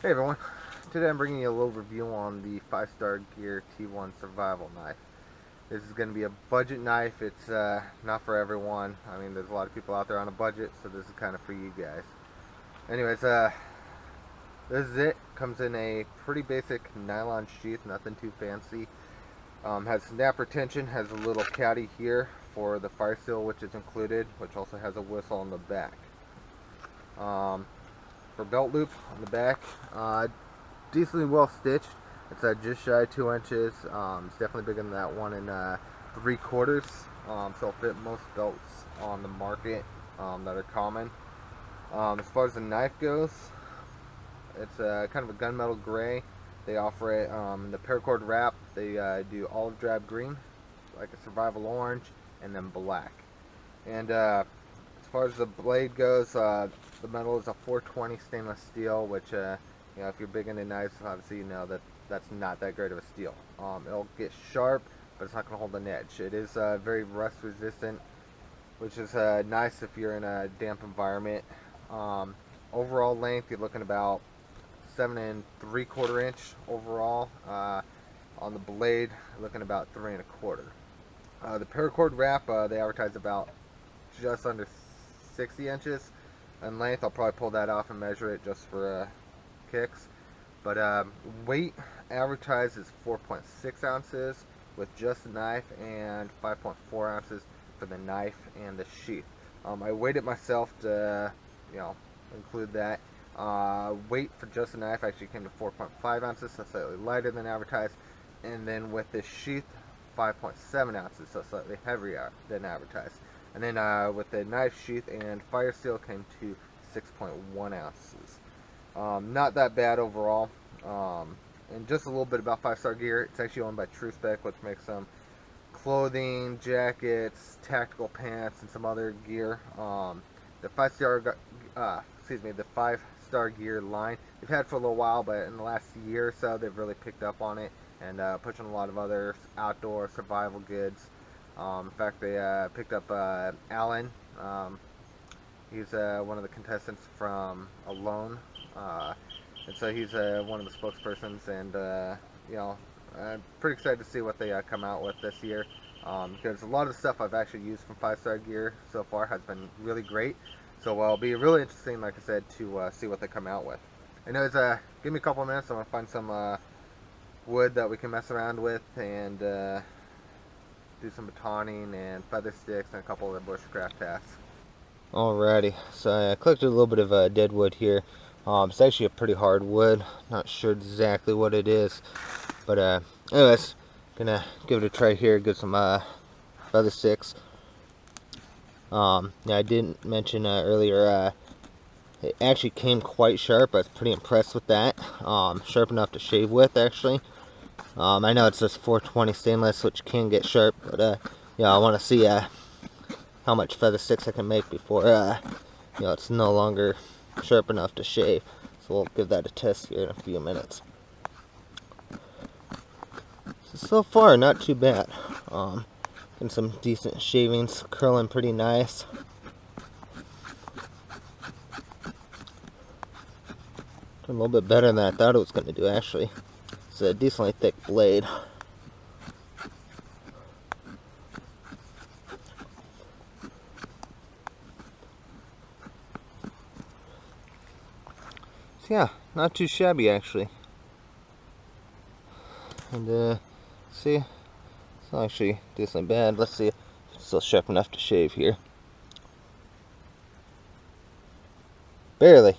Hey everyone, today I'm bringing you a little review on the 5-Star Gear T1 Survival Knife. This is going to be a budget knife. It's not for everyone. I mean, there's a lot of people out there on a budget, so this is kind of for you guys. Anyways, this is it. Comes in a pretty basic nylon sheath, nothing too fancy. Has snap retention, has a little caddy here for the Firesteel, which is included, which also has a whistle on the back. For belt loop on the back, decently well stitched. It's just shy of 2 inches. It's definitely bigger than that 1 3/4. So it'll fit most belts on the market that are common. As far as the knife goes, it's kind of a gunmetal gray. They offer it in the Paracord wrap. They do olive drab green, like a survival orange, and then black. And as far as the blade goes, the metal is a 420 stainless steel, which you know, if you're big into knives, obviously you know that that's not that great of a steel. It'll get sharp, but it's not going to hold an edge. It is very rust resistant, which is nice if you're in a damp environment. Overall length, you're looking about 7 3/4 inch overall. On the blade, looking about 3 1/4. The Paracord wrap, they advertise about just under 60 inches in length. I'll probably pull that off and measure it just for kicks. But weight advertised is 4.6 ounces with just the knife, and 5.4 ounces for the knife and the sheath. I weighed it myself to, you know, include that. Weight for just the knife actually came to 4.5 ounces, so slightly lighter than advertised. And then with the sheath, 5.7 ounces, so slightly heavier than advertised. And then with the knife sheath and Firesteel came to 6.1 ounces. Not that bad overall. And just a little bit about 5-Star Gear. It's actually owned by TrueSpec, which makes some clothing, jackets, tactical pants, and some other gear. The 5-Star Gear line they've had for a little while, but in the last year or so they've really picked up on it and pushing a lot of other outdoor survival goods. In fact, they picked up Alan. He's one of the contestants from Alone, and so he's one of the spokespersons. And you know, I'm pretty excited to see what they come out with this year, because a lot of the stuff I've actually used from 5-Star Gear so far has been really great. So it'll be really interesting, like I said, to see what they come out with. Anyways, give me a couple of minutes. I'm gonna find some wood that we can mess around with and do some batoning and feather sticks and a couple of bushcraft tasks. Alrighty, so I collected a little bit of dead wood here. It's actually a pretty hard wood. Not sure exactly what it is, but anyways, gonna give it a try here. Get some feather sticks. Yeah, I didn't mention earlier. It actually came quite sharp. I was pretty impressed with that. Sharp enough to shave with, actually. I know it's just 420 stainless, which can get sharp, but yeah, I want to see how much feather sticks I can make before you know, it's no longer sharp enough to shave. So we'll give that a test here in a few minutes. So far, not too bad. Getting some decent shavings, curling pretty nice. A little bit better than I thought it was going to do, actually. It's a decently thick blade. So yeah, not too shabby actually. And see, it's not actually decently bad. Let's see if it's still sharp enough to shave here. Barely,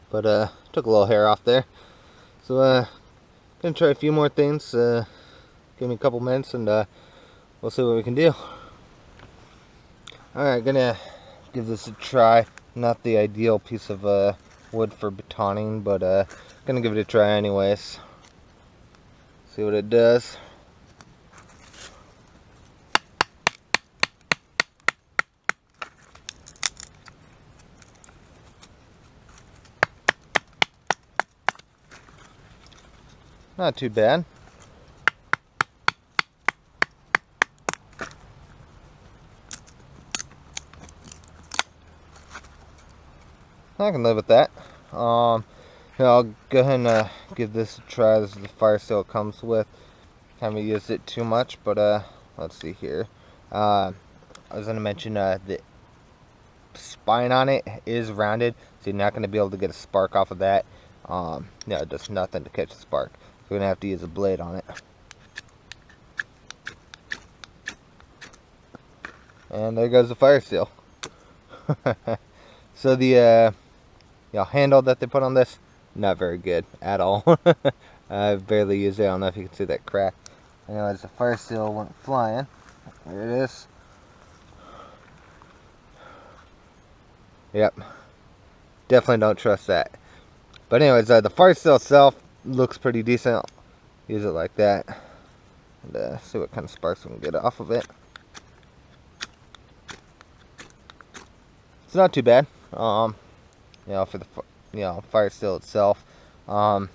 but took a little hair off there. So gonna try a few more things. Give me a couple minutes and we'll see what we can do. Alright, gonna give this a try. Not the ideal piece of wood for batoning, but gonna give it a try anyways. See what it does. Not too bad. I can live with that. Yeah, I'll go ahead and give this a try. This is the Firesteel it comes with. Haven't used it too much, but let's see here. I was going to mention the spine on it is rounded, so you're not going to be able to get a spark off of that. Yeah, it does nothing to catch a spark. So we're going to have to use a blade on it. And there goes the Firesteel. So the handle that they put on this, not very good at all. I've barely used it. I don't know if you can see that crack. Anyways, the Firesteel went flying. There it is. Yep. Definitely don't trust that. But anyways, the Firesteel itself looks pretty decent. Use it like that. And see what kind of sparks we can get off of it. It's not too bad. For the Firesteel itself. I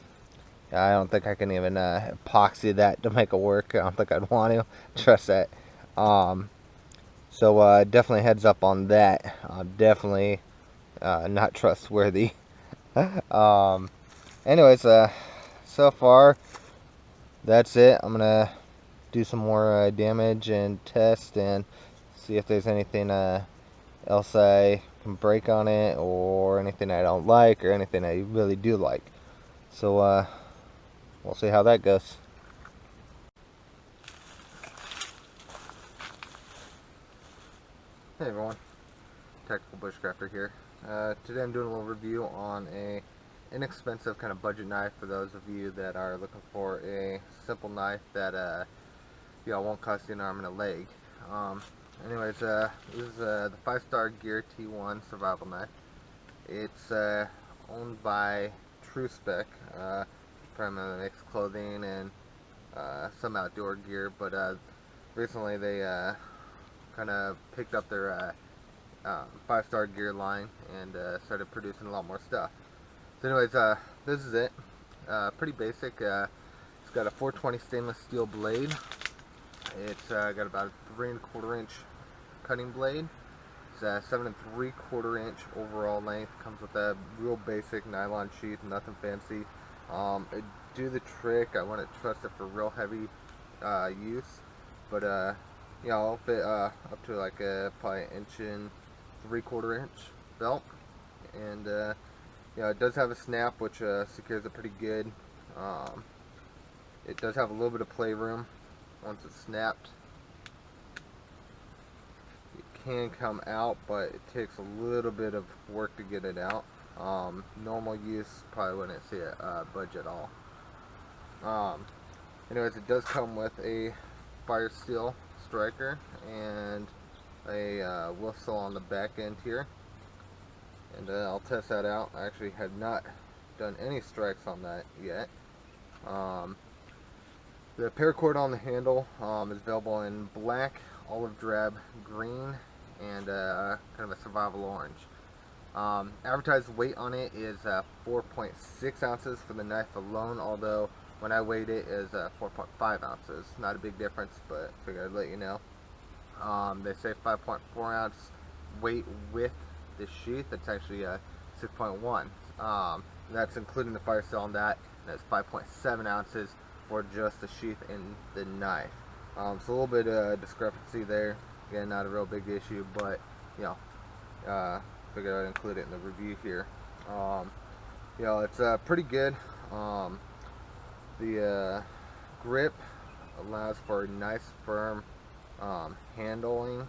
don't think I can even epoxy that to make it work. I don't think I'd want to trust that. So definitely heads up on that. Definitely not trustworthy. Anyways, so far that's it. I'm gonna do some more damage and test and see if there's anything else I can break on it, or anything I don't like, or anything I really do like. So we'll see how that goes. Hey everyone, TacticalBushcrafter here. Today I'm doing a little review on a inexpensive kind of budget knife for those of you that are looking for a simple knife that won't cost you an arm and a leg. Anyways, this is the 5-star Gear T1 survival knife. It's owned by True Spec. Primarily makes clothing and some outdoor gear, but recently they kind of picked up their 5-star gear line and started producing a lot more stuff. So anyways, this is it. Pretty basic. It's got a 420 stainless steel blade. It's got about a 3¼ inch cutting blade. It's a 7 3/4 inch overall length. Comes with a real basic nylon sheath, nothing fancy. It do the trick. I wouldn't trust it for real heavy use, but I'll fit up to like probably 1 3/4 inch belt, and it does have a snap which secures it pretty good. It does have a little bit of playroom once it's snapped. It can come out, but it takes a little bit of work to get it out. Normal use probably wouldn't see it budge at all. Anyways, it does come with a Firesteel striker and a whistle on the back end here, and I'll test that out. I actually had not done any strikes on that yet. The paracord on the handle is available in black, olive drab, green, and kind of a survival orange. Advertised weight on it is 4.6 ounces for the knife alone, although when I weighed it is 4.5 ounces. Not a big difference, but I figured I'd let you know. They say 5.4 ounce weight with the sheath. It's actually 6.1. That's including the Firesteel on that. That's 5.7 ounces for just the sheath and the knife. So a little bit of discrepancy there. Again, not a real big issue, but figured I'd include it in the review here. It's pretty good. The grip allows for nice firm handling.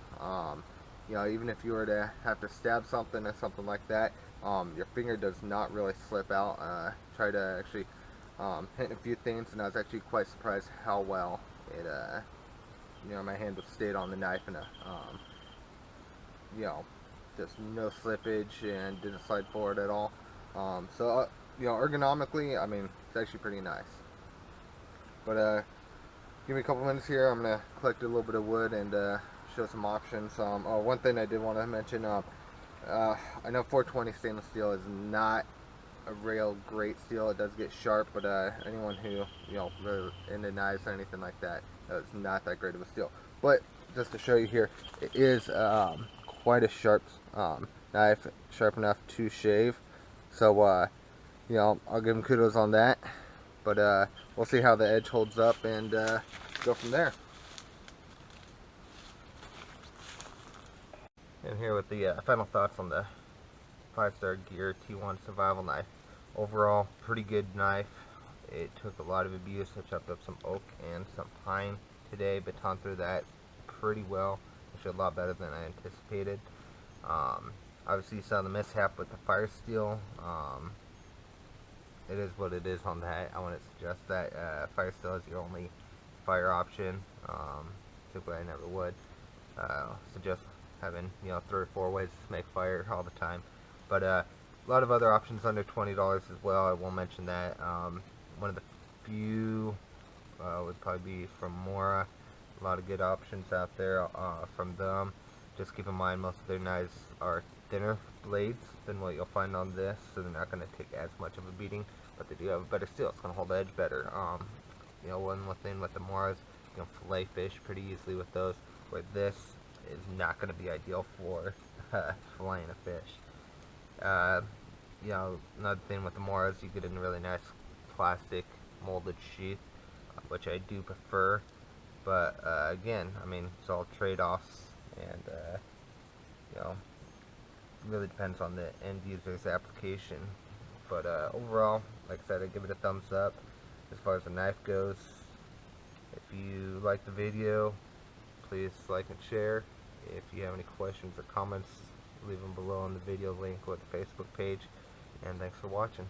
Even if you were to have to stab something or something like that, your finger does not really slip out. Try to actually hit a few things, and I was actually quite surprised how well it my hand stayed on the knife, and just no slippage and didn't slide forward at all. Ergonomically, I mean, it's actually pretty nice. But give me a couple minutes here. I'm gonna collect a little bit of wood and show some options. One thing I did want to mention, I know 420 stainless steel is not a real great steel. It does get sharp, but anyone who really into knives or anything like that, it's not that great of a steel. But just to show you here, it is quite a sharp knife, sharp enough to shave. So you know, I'll give them kudos on that. But we'll see how the edge holds up and go from there. And here with the final thoughts on the 5-star Gear T1 survival knife. Overall, pretty good knife. It took a lot of abuse. I chopped up some oak and some pine today, batoned through that pretty well. Actually a lot better than I anticipated. Obviously you saw the mishap with the Firesteel. It is what it is on that. I want to suggest that Firesteel is your only fire option. Typically I never would suggest having, you know, 3 or 4 ways to make fire all the time. But a lot of other options under $20 as well. I will mention that. One of the few would probably be from Mora. A lot of good options out there from them. Just keep in mind most of their knives are thinner blades than what you'll find on this, so they're not going to take as much of a beating, but they do have a better steel. It's going to hold the edge better. You know, one thing with the Moras, you can fillet fish pretty easily with those, where this is not going to be ideal for filleting a fish. You know, another thing with the Moras, you get a really nice plastic molded sheath, which I do prefer. But again, I mean, it's all trade-offs, and you know, really depends on the end user's application. But overall, like I said, I give it a thumbs up as far as the knife goes. If you like the video, please like and share. If you have any questions or comments, leave them below on the video link or the Facebook page. And thanks for watching.